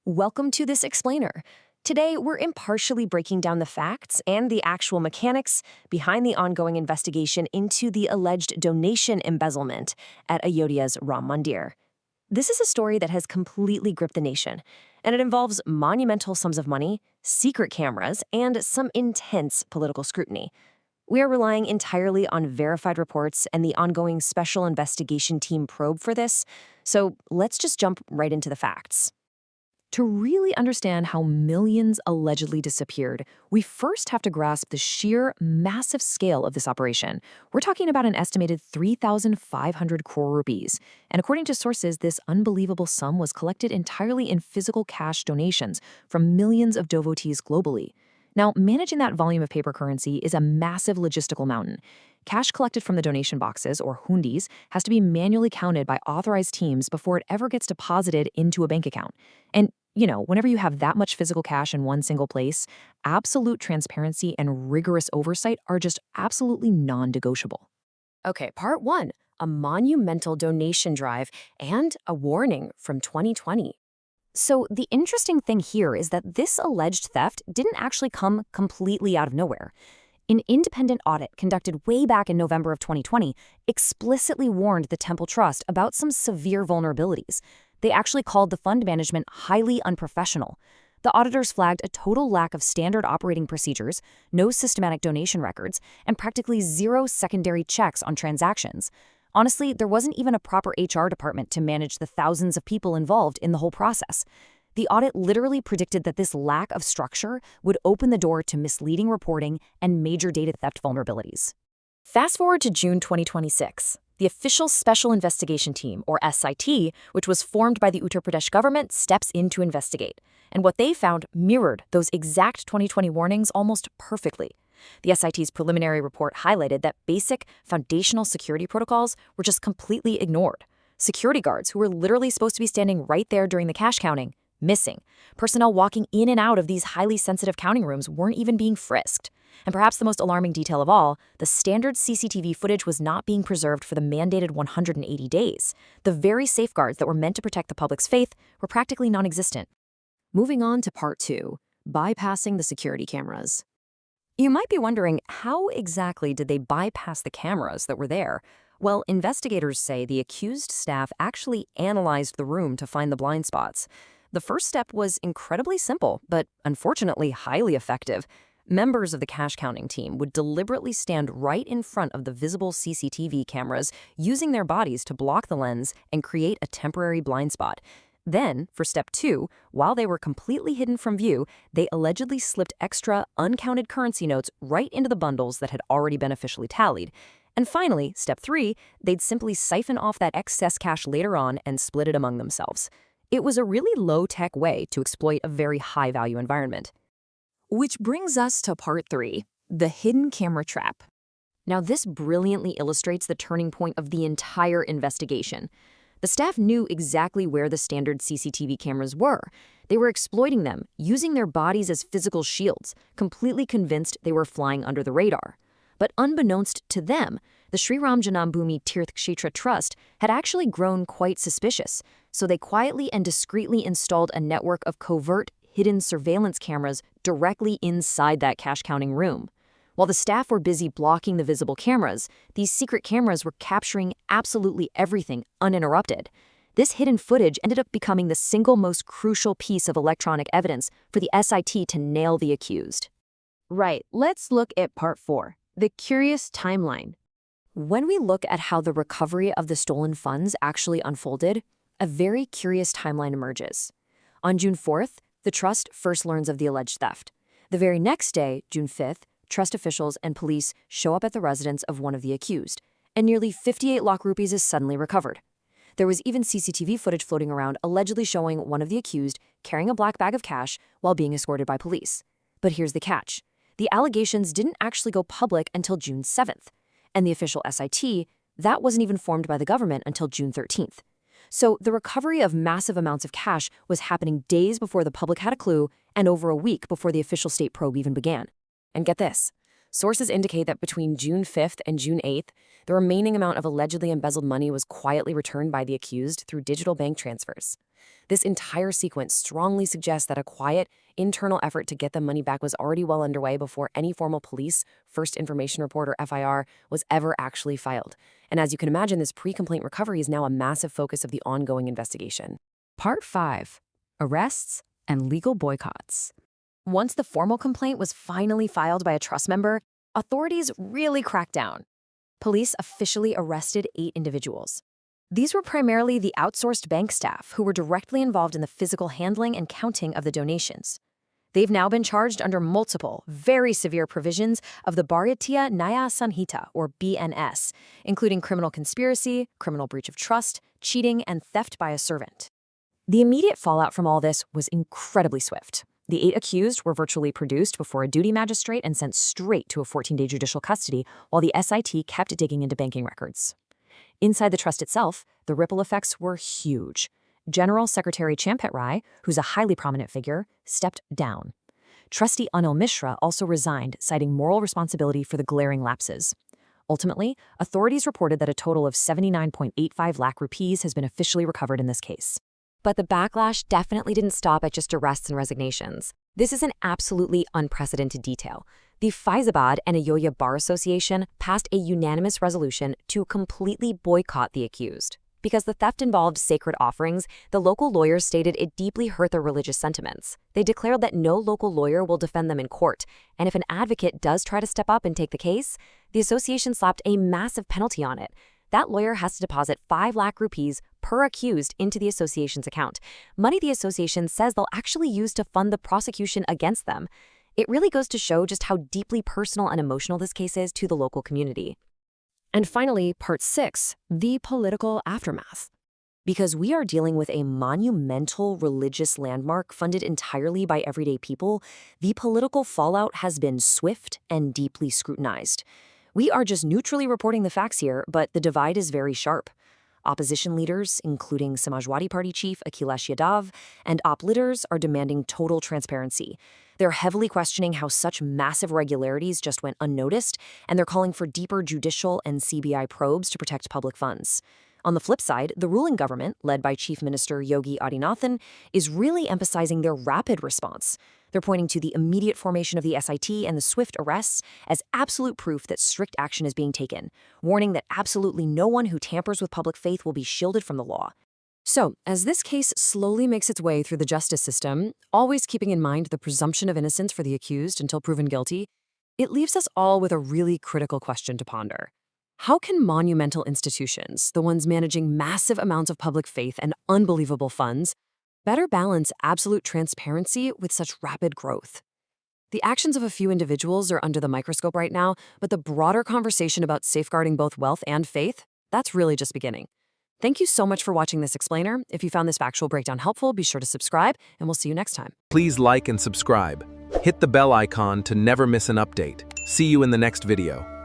Welcome to this explainer. Today, we're impartially breaking down the facts and the actual mechanics behind the ongoing investigation into the alleged donation embezzlement at Ayodhya's Ram Mandir. This is a story that has completely gripped the nation, and it involves monumental sums of money, secret cameras, and some intense political scrutiny. We are relying entirely on verified reports and the ongoing special investigation team probe for this, so let's just jump right into the facts. To really understand how millions allegedly disappeared, we first have to grasp the sheer massive scale of this operation. We're talking about an estimated 3,500 crore rupees. And according to sources, this unbelievable sum was collected entirely in physical cash donations from millions of devotees globally. Now, managing that volume of paper currency is a massive logistical mountain. Cash collected from the donation boxes, or hundis, has to be manually counted by authorized teams before it ever gets deposited into a bank account. And, whenever you have that much physical cash in one single place, absolute transparency and rigorous oversight are just absolutely non-negotiable. Okay, part one, a monumental donation drive and a warning from 2020. So the interesting thing here is that this alleged theft didn't actually come completely out of nowhere. An independent audit conducted way back in November of 2020 explicitly warned the Temple Trust about some severe vulnerabilities. They actually called the fund management highly unprofessional. The auditors flagged a total lack of standard operating procedures, no systematic donation records, and practically zero secondary checks on transactions. Honestly, there wasn't even a proper HR department to manage the thousands of people involved in the whole process. The audit literally predicted that this lack of structure would open the door to misleading reporting and major data theft vulnerabilities. Fast forward to June 2026. The official Special Investigation Team, or SIT, which was formed by the Uttar Pradesh government, steps in to investigate. And what they found mirrored those exact 2020 warnings almost perfectly. The SIT's preliminary report highlighted that basic, foundational security protocols were just completely ignored. Security guards, who were literally supposed to be standing right there during the cash counting, missing. Personnel walking in and out of these highly sensitive counting rooms weren't even being frisked. And perhaps the most alarming detail of all, the standard CCTV footage was not being preserved for the mandated 180 days. The very safeguards that were meant to protect the public's faith were practically non-existent. Moving on to part two, bypassing the security cameras. You might be wondering, how exactly did they bypass the cameras that were there? Well, investigators say the accused staff actually analyzed the room to find the blind spots. The first step was incredibly simple, but unfortunately highly effective. Members of the cash counting team would deliberately stand right in front of the visible CCTV cameras, using their bodies to block the lens and create a temporary blind spot. Then, for step two, while they were completely hidden from view, they allegedly slipped extra, uncounted currency notes right into the bundles that had already been officially tallied. And finally, step three, they'd simply siphon off that excess cash later on and split it among themselves. It was a really low-tech way to exploit a very high-value environment. Which brings us to part three, the hidden camera trap. Now, this brilliantly illustrates the turning point of the entire investigation. The staff knew exactly where the standard CCTV cameras were. They were exploiting them, using their bodies as physical shields, completely convinced they were flying under the radar. But unbeknownst to them, the Sri Ram Janambhoomi Tirth Kshetra Trust had actually grown quite suspicious, so they quietly and discreetly installed a network of covert, hidden surveillance cameras directly inside that cash counting room. While the staff were busy blocking the visible cameras, these secret cameras were capturing absolutely everything uninterrupted. This hidden footage ended up becoming the single most crucial piece of electronic evidence for the SIT to nail the accused. Right, let's look at part four, the curious timeline. When we look at how the recovery of the stolen funds actually unfolded, a very curious timeline emerges. On June 4th, the trust first learns of the alleged theft. The very next day, June 5th, trust officials and police show up at the residence of one of the accused, and nearly 58 lakh rupees is suddenly recovered. There was even CCTV footage floating around allegedly showing one of the accused carrying a black bag of cash while being escorted by police. But here's the catch. The allegations didn't actually go public until June 7th, and the official SIT, that wasn't even formed by the government until June 13th. So the recovery of massive amounts of cash was happening days before the public had a clue and over a week before the official state probe even began. And get this, Sources indicate that between June 5th and June 8th, the remaining amount of allegedly embezzled money was quietly returned by the accused through digital bank transfers. This entire sequence strongly suggests that a quiet, internal effort to get the money back was already well underway before any formal police, first information report, or FIR was ever actually filed. And as you can imagine, this pre-complaint recovery is now a massive focus of the ongoing investigation. Part 5. Arrests and legal boycotts. Once the formal complaint was finally filed by a trust member, authorities really cracked down. Police officially arrested 8 individuals. These were primarily the outsourced bank staff who were directly involved in the physical handling and counting of the donations. They've now been charged under multiple, very severe provisions of the Bharatiya Nyaya Sanhita, or BNS, including criminal conspiracy, criminal breach of trust, cheating, and theft by a servant. The immediate fallout from all this was incredibly swift. The 8 accused were virtually produced before a duty magistrate and sent straight to a 14-day judicial custody, while the SIT kept digging into banking records. Inside the trust itself, the ripple effects were huge. General Secretary Champet Rai, who's a highly prominent figure, stepped down. Trustee Anil Mishra also resigned, citing moral responsibility for the glaring lapses. Ultimately, authorities reported that a total of 79.85 lakh rupees has been officially recovered in this case. But the backlash definitely didn't stop at just arrests and resignations. This is an absolutely unprecedented detail. The Faizabad and Ayodhya Bar Association passed a unanimous resolution to completely boycott the accused. Because the theft involved sacred offerings, the local lawyers stated it deeply hurt their religious sentiments. They declared that no local lawyer will defend them in court, and if an advocate does try to step up and take the case, the association slapped a massive penalty on it. That lawyer has to deposit 5 lakh rupees per accused into the association's account, money the association says they'll actually use to fund the prosecution against them. It really goes to show just how deeply personal and emotional this case is to the local community. And finally, Part 6, the political aftermath. Because we are dealing with a monumental religious landmark funded entirely by everyday people, the political fallout has been swift and deeply scrutinized. We are just neutrally reporting the facts here, but the divide is very sharp. Opposition leaders, including Samajwadi Party chief Akhilesh Yadav, and op leaders are demanding total transparency. They're heavily questioning how such massive irregularities just went unnoticed, and they're calling for deeper judicial and CBI probes to protect public funds. On the flip side, the ruling government, led by Chief Minister Yogi Adityanath, is really emphasizing their rapid response. They're pointing to the immediate formation of the SIT and the swift arrests as absolute proof that strict action is being taken, warning that absolutely no one who tampers with public faith will be shielded from the law. So, as this case slowly makes its way through the justice system, always keeping in mind the presumption of innocence for the accused until proven guilty, it leaves us all with a really critical question to ponder. How can monumental institutions, the ones managing massive amounts of public faith and unbelievable funds, better balance absolute transparency with such rapid growth? The actions of a few individuals are under the microscope right now, but the broader conversation about safeguarding both wealth and faith, that's really just beginning. Thank you so much for watching this explainer. If you found this factual breakdown helpful, be sure to subscribe, and we'll see you next time. Please like and subscribe. Hit the bell icon to never miss an update. See you in the next video.